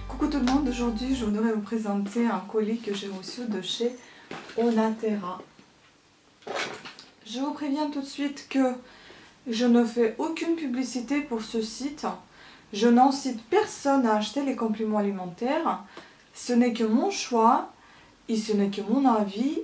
Coucou tout le monde, aujourd'hui je voudrais vous présenter un colis que j'ai reçu de chez Onaterra. Je vous préviens tout de suite que je ne fais aucune publicité pour ce site. Je n'incite personne à acheter les compléments alimentaires. Ce n'est que mon choix et ce n'est que mon envie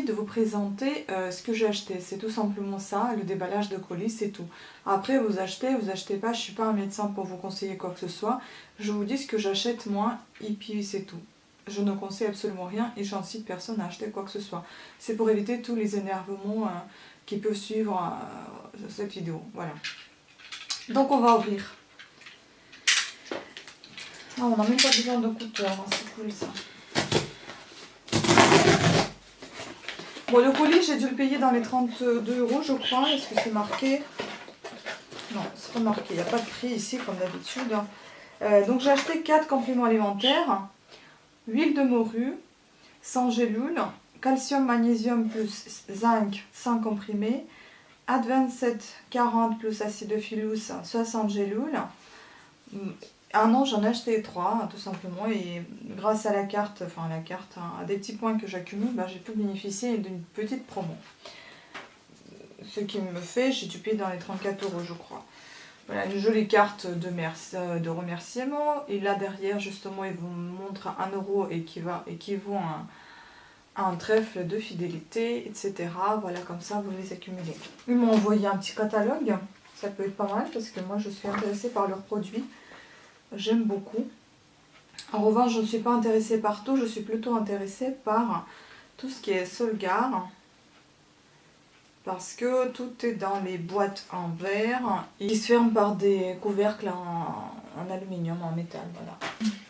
de vous présenter ce que j'ai acheté. C'est tout simplement ça, le déballage de colis, c'est tout. Après, vous achetez pas, je ne suis pas un médecin pour vous conseiller quoi que ce soit. Je vous dis ce que j'achète moi et puis c'est tout. Je ne conseille absolument rien et j'incite personne à acheter quoi que ce soit. C'est pour éviter tous les énervements qui peuvent suivre cette vidéo. Voilà. Donc on va ouvrir. Ah, on n'a même pas besoin de couteau, hein, c'est cool ça. Bon, le colis, j'ai dû le payer dans les 32 € je crois. Est-ce que c'est marqué? Non, c'est pas marqué. Il n'y a pas de prix ici comme d'habitude. Donc j'ai acheté 4 compléments alimentaires. Huile de morue, sans gélules, calcium, magnésium plus zinc, 100 comprimés, Advanced 40 plus acidophilus, 60 gélules. Ah non, j'en ai acheté 3 tout simplement et grâce à la carte, à des petits points que j'accumule, j'ai pu bénéficier d'une petite promo. Ce qui me fait, j'ai dû payer dans les 34 € je crois. Voilà, une jolie carte de remerciement. Et là derrière, justement, ils vous montrent 1 € équivaut à un trèfle de fidélité, etc. Voilà, comme ça, vous les accumulez. Ils m'ont envoyé un petit catalogue. Ça peut être pas mal parce que moi, je suis intéressée par leurs produits. J'aime beaucoup. En revanche, je ne suis pas intéressée par tout. Je suis plutôt intéressée par tout ce qui est Solgar. Parce que tout est dans les boîtes en verre. Ils se ferment par des couvercles en aluminium, en métal. Voilà.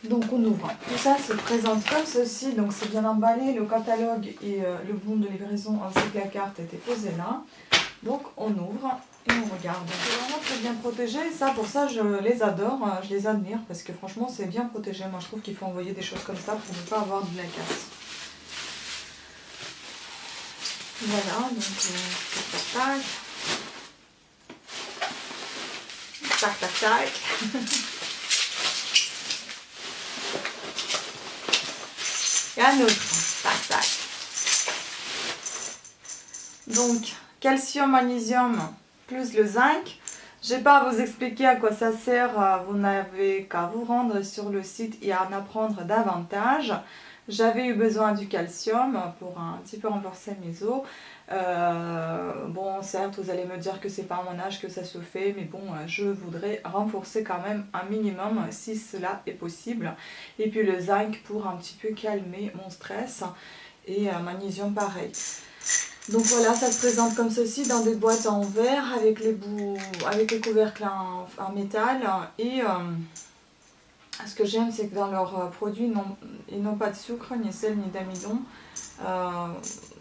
Donc on ouvre. Tout ça se présente comme ceci. Donc c'est bien emballé. Le catalogue et le bon de livraison ainsi que la carte étaient posés là. Donc on ouvre et on regarde. C'est vraiment très bien protégé. Et ça, pour ça, je les adore. Je les admire parce que franchement, c'est bien protégé. Moi, je trouve qu'il faut envoyer des choses comme ça pour ne pas avoir de la casse. Voilà, donc tac, tac, tac, tac, tac. Et un autre, tac, tac. Donc, calcium, magnésium plus le zinc. Je n'ai pas à vous expliquer à quoi ça sert, vous n'avez qu'à vous rendre sur le site et à en apprendre davantage. J'avais eu besoin du calcium pour un petit peu renforcer mes os. Bon, certes, vous allez me dire que c'est pas à mon âge que ça se fait, mais bon, je voudrais renforcer quand même un minimum si cela est possible. Et puis le zinc pour un petit peu calmer mon stress et magnésium pareil. Donc voilà, ça se présente comme ceci dans des boîtes en verre avec les couvercles en métal et ce que j'aime, c'est que dans leurs produits, ils n'ont pas de sucre, ni sel, ni d'amidon.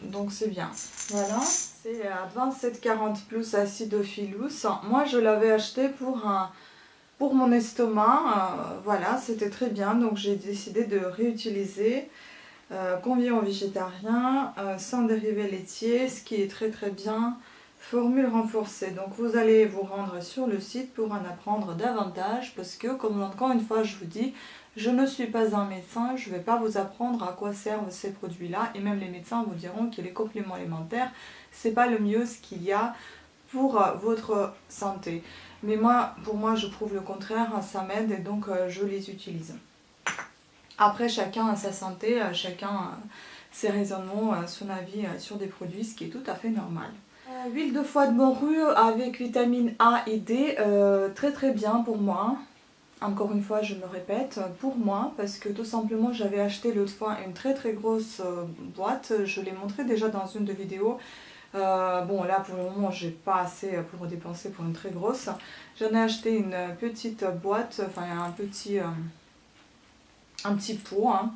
Donc c'est bien. Voilà, c'est Advanced 40 plus acidophilus. Moi, je l'avais acheté pour mon estomac. Voilà, c'était très bien. Donc j'ai décidé de réutiliser. Convient aux végétariens, sans dérivés laitiers, ce qui est très très bien. Formule renforcée. Donc vous allez vous rendre sur le site pour en apprendre davantage parce que, comme encore une fois je vous dis, je ne suis pas un médecin, je ne vais pas vous apprendre à quoi servent ces produits-là et même les médecins vous diront que les compléments alimentaires, c'est pas le mieux ce qu'il y a pour votre santé. Mais moi, pour moi, je prouve le contraire, ça m'aide et donc je les utilise. Après, chacun a sa santé, chacun a ses raisonnements, son avis sur des produits, ce qui est tout à fait normal. Huile de foie de morue avec vitamine A et D, très très bien pour moi. Encore une fois, je me répète, pour moi, parce que tout simplement j'avais acheté l'autre fois une très très grosse boîte, je l'ai montré déjà dans une de vidéos. Bon là pour le moment j'ai pas assez pour dépenser pour une très grosse. J'en ai acheté une petite boîte, enfin un petit pot, hein.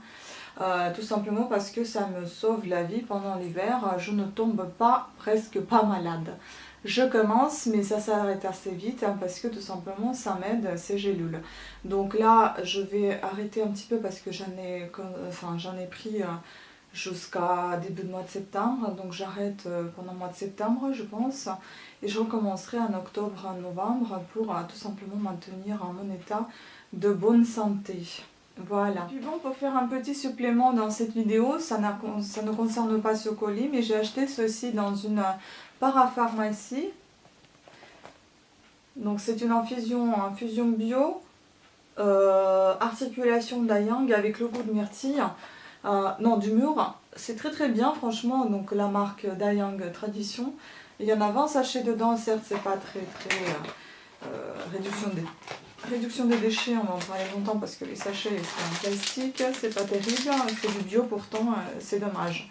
Tout simplement parce que ça me sauve la vie pendant l'hiver, je ne tombe presque pas malade. Je commence mais ça s'arrête assez vite parce que tout simplement ça m'aide ces gélules. Donc là je vais arrêter un petit peu parce que j'en ai pris jusqu'à début de mois de septembre, donc j'arrête pendant le mois de septembre je pense. et je recommencerai en octobre, en novembre pour tout simplement maintenir mon état de bonne santé. Voilà. Puis bon, pour faire un petit supplément dans cette vidéo, ça ne concerne pas ce colis, mais j'ai acheté ceci dans une parapharmacie. Donc c'est une infusion bio, articulation d'Ayang avec le goût de myrtille, non du mûr. C'est très très bien franchement, donc la marque d'Ayang Tradition. Il y en a 20 sachets dedans, certes c'est pas très réduction des déchets, on va en parler longtemps parce que les sachets c'est en plastique, c'est pas terrible, c'est du bio pourtant, c'est dommage.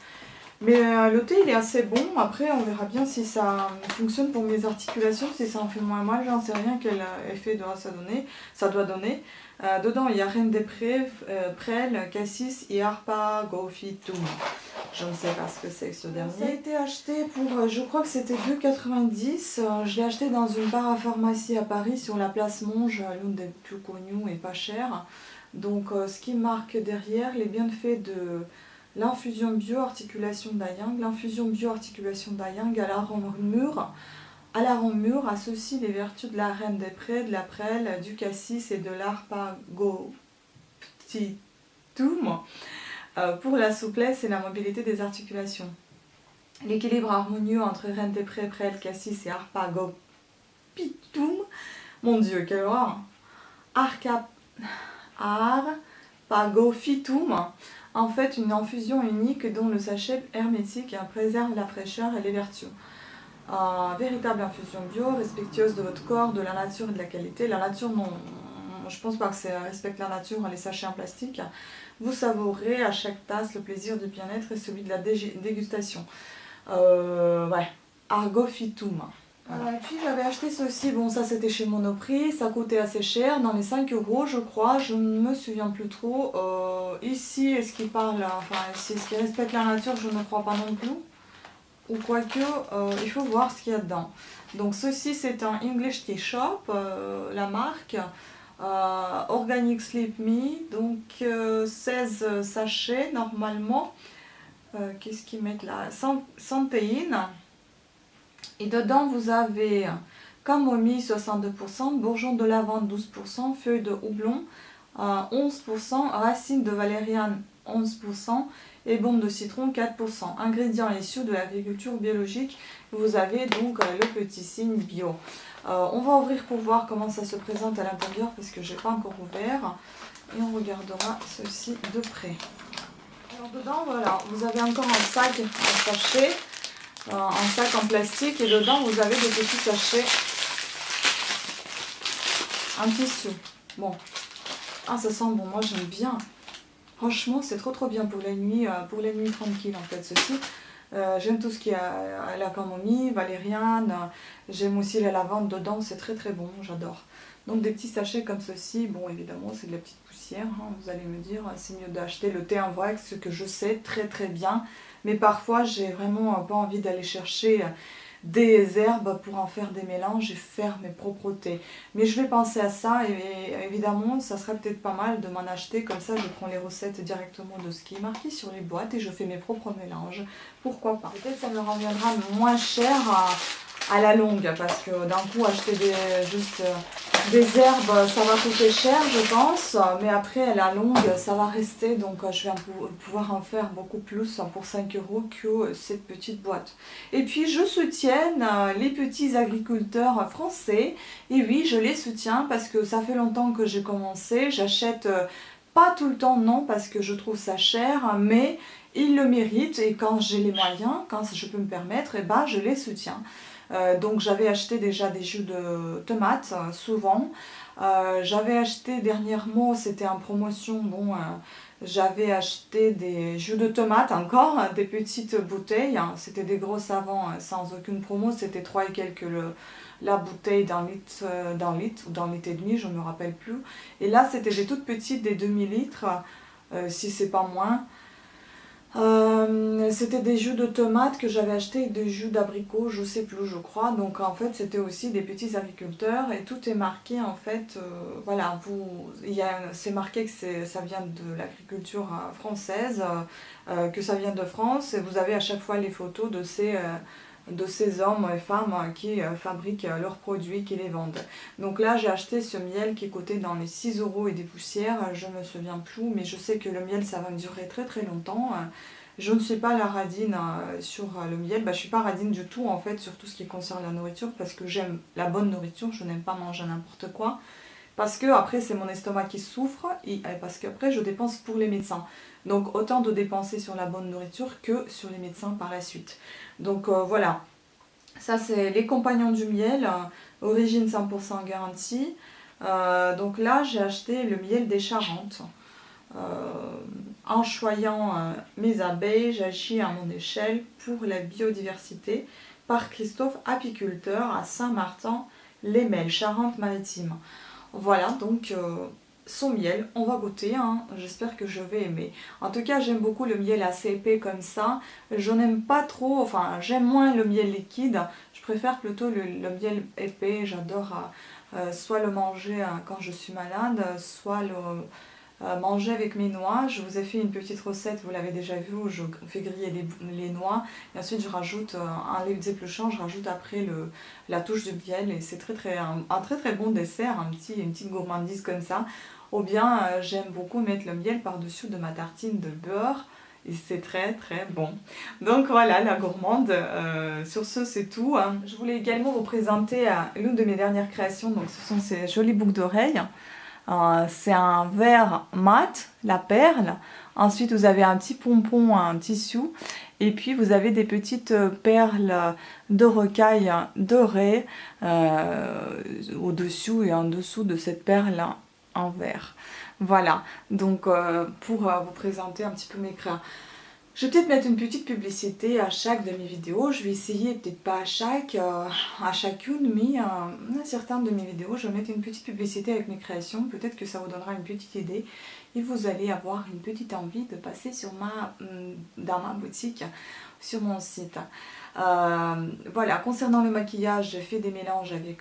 Mais le thé il est assez bon, après on verra bien si ça fonctionne pour mes articulations, si ça en fait moins mal, j'en sais rien quel effet ça doit donner. Dedans il y a Reine des Prés, Prêle, Cassis et Arpagofitum. Je ne sais pas ce que c'est que ce dernier. Ça a été acheté pour, je crois que c'était 2,90 €. Je l'ai acheté dans une parapharmacie à Paris sur la place Monge, l'une des plus connues et pas chères. Donc ce qui marque derrière les bienfaits de l'infusion bio-articulation d'Ayang. L'infusion bio-articulation d'Ayang à l'arôme mûr associe les vertus de la Reine des Prés, de la Prêle, du Cassis et de l'Arpagofitum pour la souplesse et la mobilité des articulations. L'équilibre harmonieux entre Reine des Prés, Prêle, Cassis et Arpagofitum, mon Dieu, quelle horreur! Arpagofitum, en fait une infusion unique dont le sachet hermétique préserve la fraîcheur et les vertus. Véritable infusion bio, respectueuse de votre corps, de la nature et de la qualité. La nature, non, je pense pas que ça respecte la nature, les sachets en plastique. Vous savourez à chaque tasse le plaisir du bien-être et celui de la dégustation. Ouais, Argofitum. Voilà. Et puis j'avais acheté ceci, bon ça c'était chez Monoprix, ça coûtait assez cher, dans les 5 € je crois, je ne me souviens plus trop. Ici, est-ce qu'il parle, enfin est-ce qu'il respecte la nature, je ne crois pas non plus. Ou quoique, il faut voir ce qu'il y a dedans. Donc ceci c'est un English Tea Shop, la marque, Organic Sleep Me, donc 16 sachets normalement. Qu'est-ce qu'ils mettent là? Santéine. Et dedans vous avez camomille 62%, bourgeon de lavande 12%, feuilles de houblon 11%, racines de valériane 11%, et bombe de citron 4%. Ingrédients issus de l'agriculture biologique. Vous avez donc le petit signe bio. On va ouvrir pour voir comment ça se présente à l'intérieur parce que je n'ai pas encore ouvert. Et on regardera ceci de près. Alors dedans, voilà, vous avez encore un sac, un sachet, un sac en plastique. Et dedans, vous avez des petits sachets, un tissu. Bon, ah ça sent bon, moi j'aime bien. Franchement, c'est trop bien pour les nuits tranquilles en fait, ceci. J'aime tout ce qui est à la camomille, valériane, j'aime aussi la lavande dedans, c'est très bon, j'adore. Donc des petits sachets comme ceci, bon évidemment c'est de la petite poussière, hein, vous allez me dire, c'est mieux d'acheter le thé en vrac, ce que je sais très bien. Mais parfois j'ai vraiment pas envie d'aller chercher des herbes pour en faire des mélanges et faire mes propres thés. Mais je vais penser à ça et évidemment ça serait peut-être pas mal de m'en acheter, comme ça je prends les recettes directement de ce qui est marqué sur les boîtes et je fais mes propres mélanges. Pourquoi pas? Peut-être ça me reviendra moins cher à la longue parce que d'un coup acheter juste des herbes ça va coûter cher je pense, mais après à la longue ça va rester, donc je vais pouvoir en faire beaucoup plus pour 5 € que cette petite boîte. Et puis je soutiens les petits agriculteurs français, et oui je les soutiens parce que ça fait longtemps que j'ai commencé, j'achète pas tout le temps non parce que je trouve ça cher, mais ils le méritent et quand j'ai les moyens, quand je peux me permettre, et ben je les soutiens. Donc j'avais acheté déjà des jus de tomates, souvent. J'avais acheté dernièrement, c'était en promotion, bon, j'avais acheté des jus de tomates encore, des petites bouteilles. Hein, c'était des gros savants sans aucune promo, c'était 3 et quelques la bouteille d'un litre ou d'un litre et demi, je ne me rappelle plus. Et là c'était des toutes petites, des demi-litres, si c'est pas moins. C'était des jus de tomates que j'avais acheté et des jus d'abricot, je sais plus, je crois. Donc en fait c'était aussi des petits agriculteurs et tout est marqué en fait, voilà, c'est marqué que ça vient de l'agriculture française, que ça vient de France, et vous avez à chaque fois les photos de ces de ces hommes et femmes qui fabriquent leurs produits, qui les vendent. Donc là j'ai acheté ce miel qui coûtait dans les 6 € et des poussières, je me souviens plus, mais je sais que le miel ça va me durer très très longtemps. Je ne suis pas la radine sur le miel, je ne suis pas radine du tout en fait sur tout ce qui concerne la nourriture parce que j'aime la bonne nourriture, je n'aime pas manger n'importe quoi. Parce que après c'est mon estomac qui souffre et parce qu'après je dépense pour les médecins. Donc autant de dépenser sur la bonne nourriture que sur les médecins par la suite. Donc voilà, ça c'est les compagnons du miel, origine 100% garantie. Donc là j'ai acheté le miel des Charentes. En choyant mes abeilles, j'agis à mon échelle pour la biodiversité par Christophe, apiculteur à Saint-Martin-les-Melles, Charente-Maritime. Voilà donc son miel, on va goûter, hein. J'espère que je vais aimer. En tout cas j'aime beaucoup le miel assez épais comme ça, je n'aime pas trop, enfin j'aime moins le miel liquide, je préfère plutôt le miel épais, j'adore soit le manger quand je suis malade, soit le manger avec mes noix. Je vous ai fait une petite recette, vous l'avez déjà vu, où je fais griller les noix et ensuite je rajoute un lait épluchant, je rajoute après la touche de miel et c'est un très très bon dessert, une petite gourmandise comme ça. Ou bien j'aime beaucoup mettre le miel par-dessus de ma tartine de beurre et c'est très très bon. Donc voilà la gourmande, sur ce c'est tout. Je voulais également vous présenter l'une de mes dernières créations, donc ce sont ces jolies boucles d'oreilles. C'est un verre mat, la perle. Ensuite, vous avez un petit pompon, un tissu. Et puis, vous avez des petites perles de rocaille dorées au-dessus et en dessous de cette perle en verre. Voilà, donc pour vous présenter un petit peu mes créations. Je vais peut-être mettre une petite publicité à chaque de mes vidéos. Je vais essayer, peut-être pas à chacune, mais à certaines de mes vidéos, je vais mettre une petite publicité avec mes créations. Peut-être que ça vous donnera une petite idée et vous allez avoir une petite envie de passer dans ma boutique, sur mon site. Voilà, concernant le maquillage, j'ai fait des mélanges avec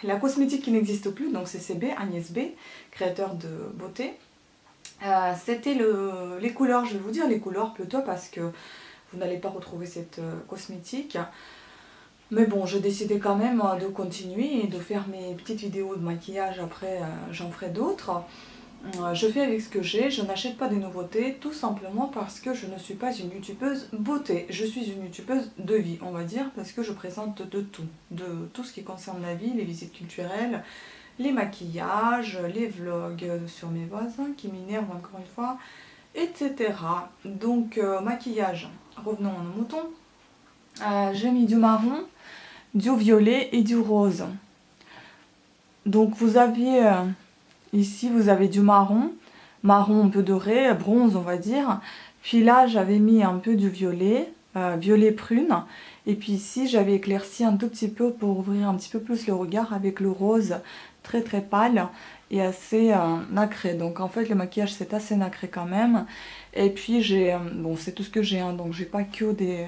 la cosmétique qui n'existe plus, donc CCB, Agnès B, créateur de beauté. C'était les couleurs, je vais vous dire les couleurs plutôt parce que vous n'allez pas retrouver cette cosmétique. Mais bon, j'ai décidé quand même de continuer et de faire mes petites vidéos de maquillage, après j'en ferai d'autres. Je fais avec ce que j'ai, je n'achète pas des nouveautés tout simplement parce que je ne suis pas une youtubeuse beauté. Je suis une youtubeuse de vie, on va dire, parce que je présente de tout ce qui concerne la vie, les visites culturelles, les maquillages, les vlogs sur mes voisins qui m'énervent encore une fois, etc. Donc maquillage, revenons à nos moutons. J'ai mis du marron, du violet et du rose. Donc vous aviez ici vous avez du marron un peu doré, bronze on va dire. Puis là j'avais mis un peu du violet, violet prune. Et puis ici j'avais éclairci un tout petit peu pour ouvrir un petit peu plus le regard avec le rose très très pâle et assez nacré. Donc en fait le maquillage c'est assez nacré quand même. Et puis j'ai, bon c'est tout ce que j'ai, donc j'ai pas que des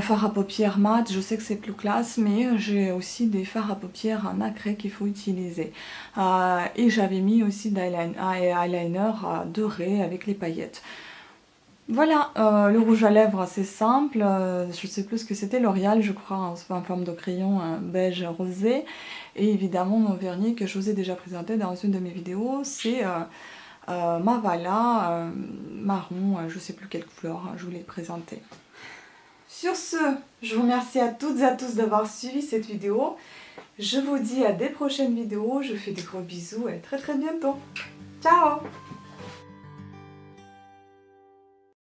fards à paupières mat, je sais que c'est plus classe, mais j'ai aussi des fards à paupières nacrés qu'il faut utiliser. Et j'avais mis aussi des eyeliner doré avec les paillettes. Voilà, le rouge à lèvres c'est simple, je sais plus ce que c'était, L'Oréal je crois, en forme de crayon beige rosé. Et évidemment mon vernis que je vous ai déjà présenté dans une de mes vidéos, c'est Mavala marron, je sais plus quelle couleur, je vous l'ai présenté. Sur ce, je vous remercie à toutes et à tous d'avoir suivi cette vidéo. Je vous dis à des prochaines vidéos, je vous fais des gros bisous et à très très bientôt. Ciao!